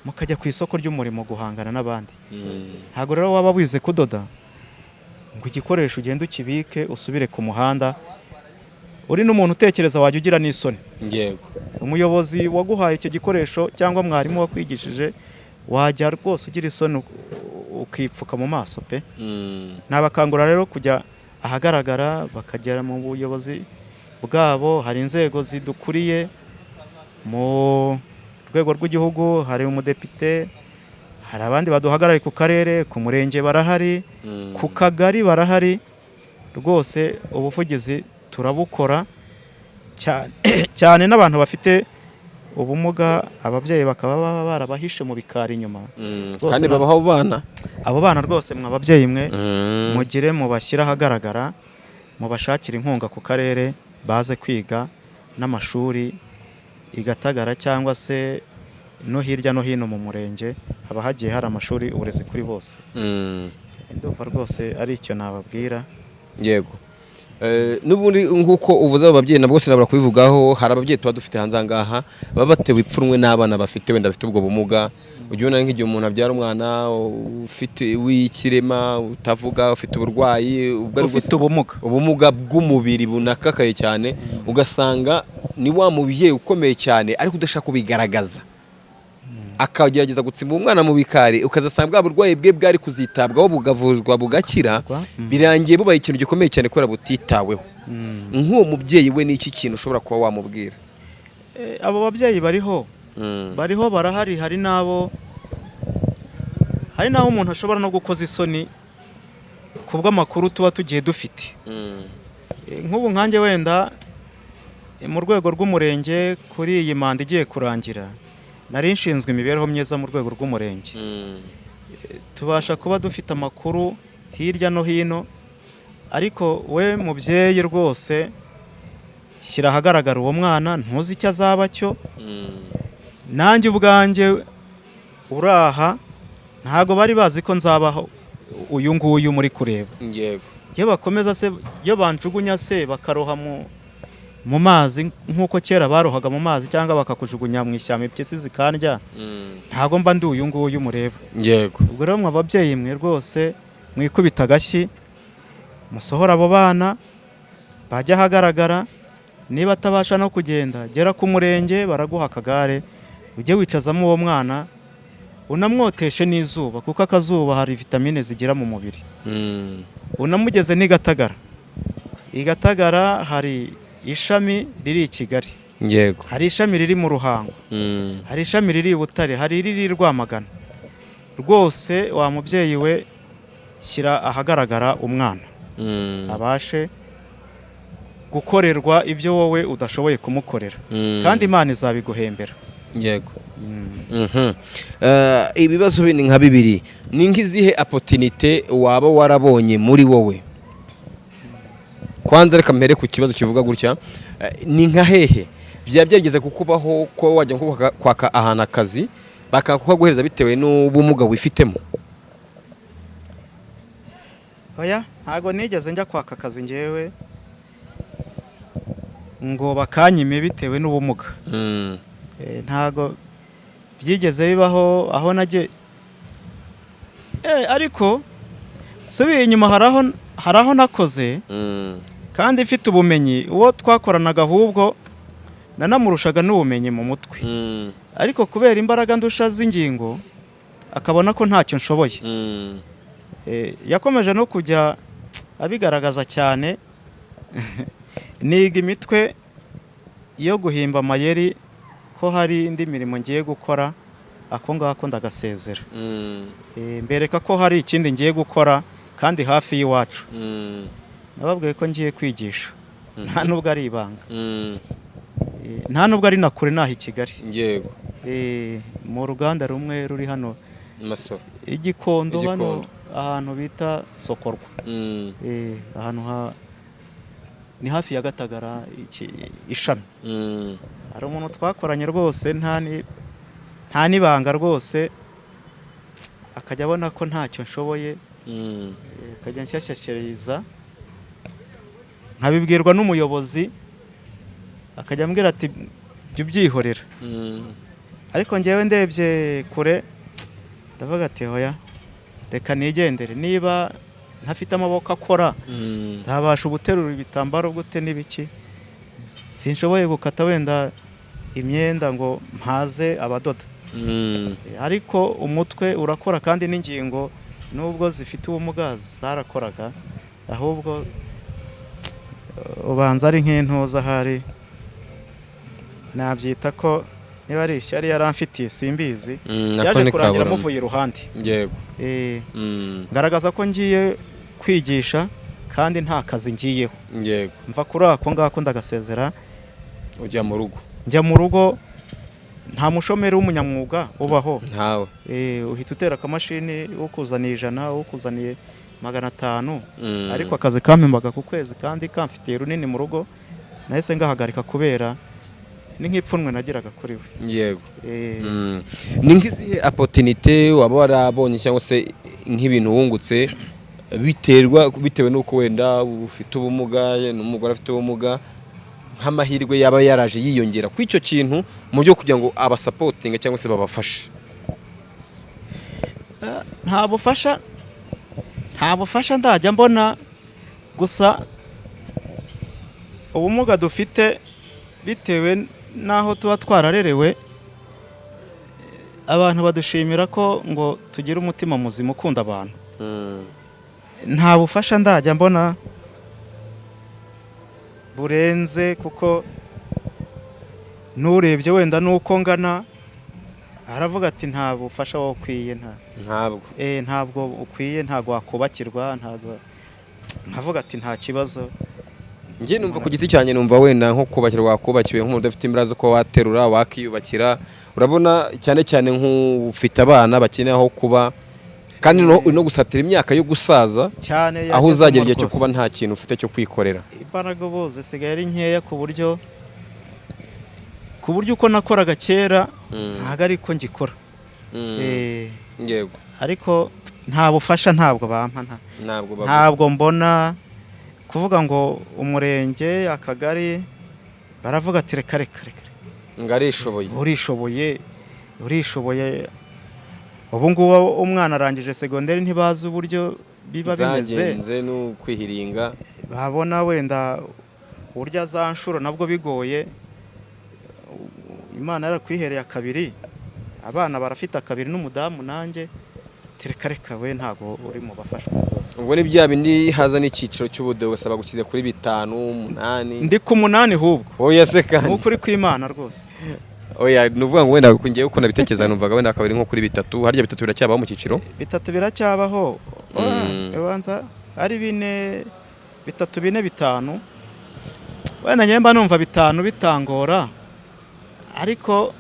mukajya ku isoko ry'umurimo guhangana n'abandi. ntabwo rero waba wize kudoda ngo igikoresho ugende ukibike usubire ku muhanda. uri n'umuntu utekereza wajya ugira n'isoni. umuyobozi waguhaye icyo gikoresho cyangwa mwarimu wakwigishije wajya rwose ugira isoni ukipfuka mu maso pe. nabakangura rero kujya ahagaragara bakagera mu buyobozi bwabo. hari inzego zidukuriye mu rwego rw'igihugu, hari umudepite, hari abandi baduhagarariye ku karere, ku murenge barahari, ku kagari barahari. rwose ubuvugizi turabukora cyane n'abantu bafite ubumuga, ababyeyi bakaba barabahishe mu bikari inyuma. kandi babaho bana, abo bana rwose mw'ababyeyi mwe mugire mubashyira ahagaragara, mubashakira inkunga ku karere baze kwiga n'amashuri igatagara cyangwa se no hirya no hino mu murenge haba hagiye hari amashuri uburezi kuri bose. ndumva rwose ari icyo nababwira. yego n'ubundi nk'uko uvuze abo babyeyi nabwo sinabura kubivugaho. hari ababyeyi tuba dufite hanze aha ngaha baba batewe ipfunwe n'abana bafite wenda bafite ubwo bumuga, ujya ubona nk'igihe umuntu abyara umwana ufite w'ikirema utavuga ufite uburwayi ufite ubumuga bw'umubiri bunakakaye cyane ugasanga ni wa mubyeyi ukomeye cyane ariko udashaka kubigaragaza akagerageza gutsimba umwana mu bikari ukazasanga bwa burwayi bwe bwari kuzitabwaho bugavuzwa bugakira birangiye bubaye ikintu gikomeye cyane kubera butitaweho. Nk'uwo mubyeyi we n'iki kintu ushobora kuba wamubwira? Abo babyeyi bariho barahari, hari n'abo umuntu ashobora no gukoza isoni kubw'amakuru tuba tugiye dufite. Nk'ubu nkanjye wenda mu rwego rw'umurenge kuri iyi manda igiye kurangira nari nshinzwe imibereho myiza mu rwego rw'umurenge. Tubasha kuba dufite amakuru hirya no hino, ariko we mubyeyi rwose shyira ahagaragara uwo mwana, ntuzi icyo azaba cyo. Nanjye ubwanjye uraha ntago bari bazi ko nzabaho uyu nguyu muri kureba. Iyo bakomeza se, iyo banjugunya se bakaroha mu mazi nk'uko kera barohaga mu mazi cyangwa bakakujugunya mu ishyamba impyisi zikandya, ntago mba ndi uyu nguyu mureba. Ubwo rero mwa babyeyi mwe rwose mwikubita agashyi musohora abo bana bajya ahagaragara. Niba atabasha no kugenda gera ku murenge baraguha akagare ujye wicazamo uwo mwana unamwoteshe n'izuba, kuko akazuba hari vitamine zigira mu mubiri. Unamugeze i Gatagara hari ishami riri i Kigali, hari ishami riri mu Ruhango, hari ishami riri i Butare, hari iriri i Rwamagana. Rwose wa mubyeyi we shyira ahagaragara umwana abashe gukorerwa ibyo wowe udashoboye kumukorera, kandi Imana izabiguhembera. Ibibazo bini nka bibiri, ni nk'izihe opportunité waba warabonye muri wowe? Kwanza reka mpere ku kibazo kivuga gutya, ni nka hehe byageze kukubaho ko wajya kwaka ahantu akazi bakaguhereza bitewe n'ubumuga wifitemo? Oya, ntago nigeze njya kwaka akazi ngewe ngo bakanyime bitewe n'ubumuga. Ntago byigeze bibaho aho najye. Ariko subiye inyuma hari aho nakoze kandi mfite ubumenyi, uwo twakoranaga ahubwo nanamurushaga n'ubumenyi mu mutwe, ariko kubera imbaraga ndusha z'ingingo akabona ko ntacyo nshoboye. Yakomeje no kujya abigaragaza cyane. Niga imitwe yo guhimba amayeri ko hari indi mirimo ngiye gukora, ako ngako ndagasezera. Mbereka ko hari ikindi ngiye gukora kandi hafi y'iwacu. Nababwiye ko ngiye kwigisha, nta nubwo ari ibanga, nta nubwo ari na kure, naho i Kigali. Mu ruganda rumwe ruri hano i Gikondo, hano ahantu bita Sokorwa. Ahantu ni hafi ya Gatagara ishami. Hari umuntu twakoranye rwose nta n'ibanga rwose, akajya abona ko ntacyo nshoboye, akajya nshyashyashyiriza nkabibwirwa n'umuyobozi, akajya ambwira ati jya ubyihorera. Ariko ngewe ndebye kure ndavuga ati hoya reka nigendere, niba ntafite amaboko akora nzabasha guterura ibitambaro gute n'ibiki? Sinshoboye gukata wenda imyenda ngo mpaze abadoda. Ariko umutwe urakora kandi n'ingingo nubwo zifite ubumuga zarakoraga, ahubwo ubanza ari nk'intuza, hari nabyita ko niba ari ishyari yaramfitiye simbizi, yaje kurangira muvuye iruhande. Ngaragaza ko ngiye kwigisha kandi nta kazi ngiyeho. Mva kuri ako ngako ndagasezera, njya mu rugo. Nta mushomeri w'umunyamwuga ubaho, ntawe. Uhita utera akamashini ukuzaniye 100, ukuzaniye 500, ariko akazi kampembaga ku kwezi kandi kamfitiye runini mu rugo, nahise ngahagarika kubera ni nk'ipfunwe nagiraga kuri we. Ni nk'izihe opportunité waba warabonye cyangwa se nk'ibintu wungutse bitewe n'uko wenda ufite ubumuga n'umugore afite ubumuga, nk'amahirwe yaba yaraje yiyongera ku icyo kintu mu byo kugira ngo abasapotinga cyangwa se babafashe? nta bufasha ndajya mbona, gusa ubumuga dufite bitewe n'aho tuba twararerewe, abantu badushimira ko ngo tugire umutima muzima ukunda abantu. Nta bufasha ndajya mbona burenze, kuko n'urebye wenda nuko ngana aravuga ati nta bufasha wowe ukwiye, ntabwo ukwiye, ntabwo wakubakirwa, ntabwo, nkavuga ati nta kibazo. Njye numva ku giti cyanjye numva wenda nko kubakirwa wakubakiwe nk'umuntu udafite imbaraga zo kuba waterura wakiyubakira. Urabona cyane cyane nk'ufite abana bakeneye aho kuba, kandi no gusatira imyaka yo gusaza cyane, aho uzagera igihe cyo kuba nta kintu ufite cyo kwikorera. Imbaraga bose sigaye ari nkeya, ku buryo uko nakoraga kera ntabwo ari ko ngikora. Yego, ariko nta bufasha ntabwo bampa, ntabwo mbona. Kuvuga ngo umurenge, akagari baravuga ati reka urishoboye. Ubu ngubu umwana arangije segonderi ntibazi uburyo biba bimeze, no kwihiringa, babona wenda uburyo azanshuro nabwo bigoye. Imana yarakwihereye akabiri, abana barafite akabiri n'umudamu nanjye, reka we ntago uri mu bafashwa rwose. Ubwo ni bya bindi haza n'icyiciro cy'ubudehe usaba gukize kuri 5, 8. Ndi ku 8 hubwo. Oya se kandi. Ukuri kw'Imana rwose. Oya nuvuga ngo wenda kungiye uko nabitekereza numvaga wenda akabiri nko kuri 3, harya 3 biracyabaho mu cyiciro? 3 biracyabaho. Ebanza ari 4, 3, 4, 5. Wenda nyemba numva 5 bitangora. Ariko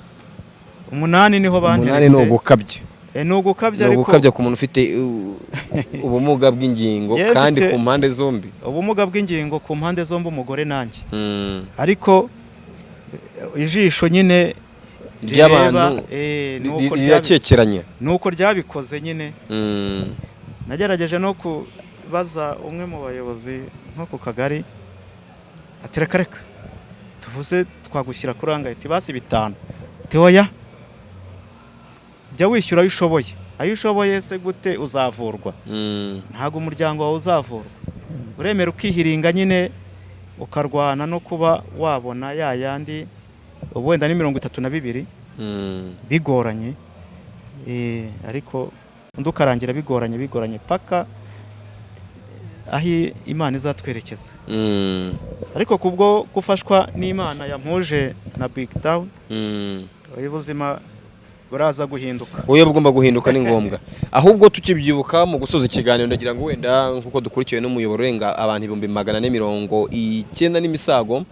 8 niho banteretse. 8 no gukabye. Nugukabya, ariko nugukabya ku muntu ufite ubumuga bw'ingingo kandi ku mpande zombi. Ubumuga bw'ingingo ku mpande zombi, umugore nanjye. Ariko ijisho nyine ry'abantu rirakekeranya, nuko ryabikoze nyine. Nagerageje no kubaza umwe mu bayobozi nko ku kagari, ati reka tuvuze twagushyira kuri angahita basi 5. Oya, jya wishyura ayo ushoboye se gute uzavurwa? Ntabwo umuryango wawe uzavurwa. Uremera ukihiringa nyine, ukarwana no kuba wabona yayandi wenda ni 32 bigoranye. Ariko ndukarangira bigoranye paka aho Imana izatwerekeza. Ariko kubwo gufashwa n'Imana yampuje na Big Town, ubuzima buraza guhinduka. Uyo bugomba guhinduka ni ngombwa. Ahubwo tukibyibuka mu gusoza ikiganiro, ndagira ngo wenda nkuko dukurikiwe n'umuyoboro renga abantu 490 n'imisago,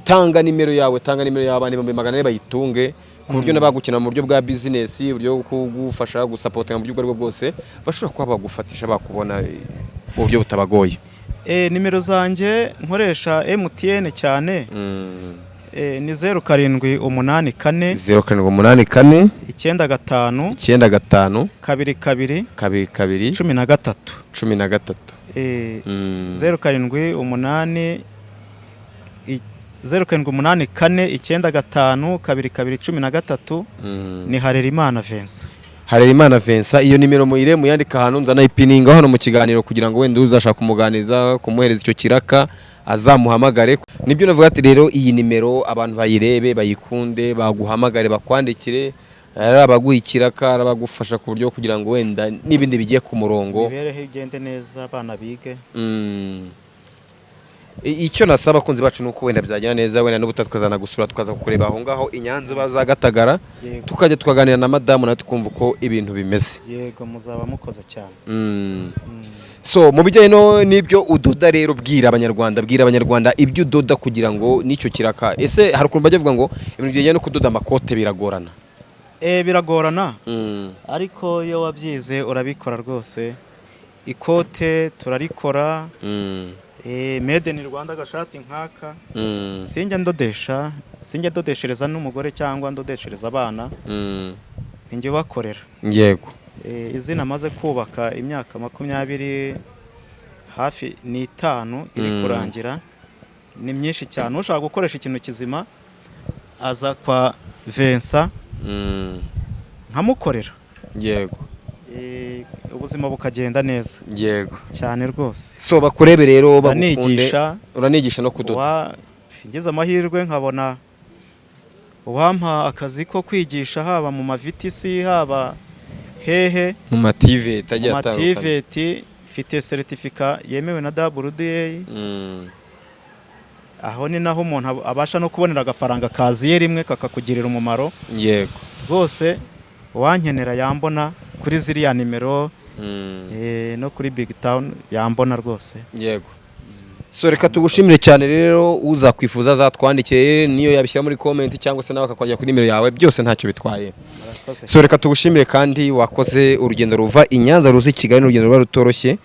tanga nimero yawe y'abantu 400 bayitunge, ku buryo nabagukina mu buryo bwa business, uburyo kugufasha gusapotinga mu buryo bwo bwose, bashobora kuba bagufatisha bakubona mu buryo butabagoye. Nimero zanjye nkoresha MTN cyane. Ni 0784 0784 95 92 22 13 13 0784 0784 ni Harerimana Vincent. Harerimana Vincent, iyo nimero muyire muyandika ahantu nzana ipininga hano mu kiganiro, kugira ngo wenda uzashaka kumuganiza kumuhereza icyo kiraka azamuhamagare. Nibyo navuga ati rero iyi nimero abantu bayirebe, bayikunde, baguhamagare, bakwandikire, abaguha ikiraka, abagufasha ku buryo kugira ngo wenda n'ibindi bigiye ku murongo, bibereho igende neza, abana bige. Icyo nasaba abakunzi bacu nuko wenda byagenda neza, wenda n'ubutatu tukazana gusura, tukaza kukureba aho ngaho Inyanza bazagatagara, tukajya tukaganira na madamu na tukumva uko ibintu bimeze. Yego, muzaba mukoze cyane. So mu bijyanye n'ibyo udoda rero, bwira abanyarwanda ibyo udoda kugira ngo n'icyo kiraka. Ese hari ukuntu bajya bavuga ngo ibintu bijyanye no kudoda amakote biragorana? Biragorana, ariko iyo wabyize urabikora rwose. Ikote turarikora, made in Rwanda, agashati nkaka sinjya ndodeshereza n'umugore cyangwa ndodeshereza abana, njye bakorera. Yego. Izina amaze kubaka imyaka 20 hafi n'5 iri kurangira, ni myinshi cyane. Ushaka gukoresha ikintu kizima aza kwa Vincent nkamukorera. yego ubuzima bukagenda neza yego cyane rwose. so bakurebe rero bagukunde, Ndanigisha, uranigisha no kudoda. ngeze amahirwe nkabona uwampa akazi ko kwigisha haba mu mavitisi haba hehe mu mativeti agiye mu atandukanye. mativeti, mfite seritifika yemewe na WDA. Aho ni naho umuntu abasha no kubonera agafaranga kaziye rimwe kakakugirira umumaro. Yego Rwose uwankenera yambona kuri ziriya nimero no kuri Big Town yambona rwose. Yego. So reka tugushimire cyane rero, uzakwifuza azatwandikire niyo yabishyira muri comment cyangwa se nawe akakwandikira kuri nimero yawe, byose ntacyo bitwaye. So reka tugushimire kandi wakoze urugendo ruva i Nyanza ruzi Kigali, n'urugendo ruba rutoroshye.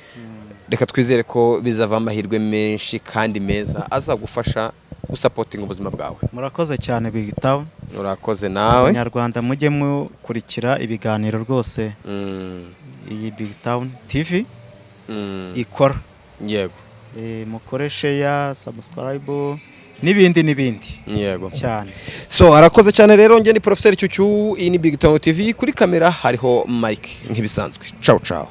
Reka twizere ko bizava amahirwe menshi kandi meza azagufasha gusapotinga ubuzima bwawe. Murakoze cyane Big Town. Urakoze nawe. Abanyarwanda mujye mukurikira ibiganiro rwose. Iyi Big Town TV ikora. Yego. Mukore share, subscribe n'ibindi. Yego cyane. So arakoze cyane rero, njye ni Professeur Cyucyu, iyi ni Big Town TV, kuri kamera hariho Mike nk'ibisanzwe. Ciao ciao.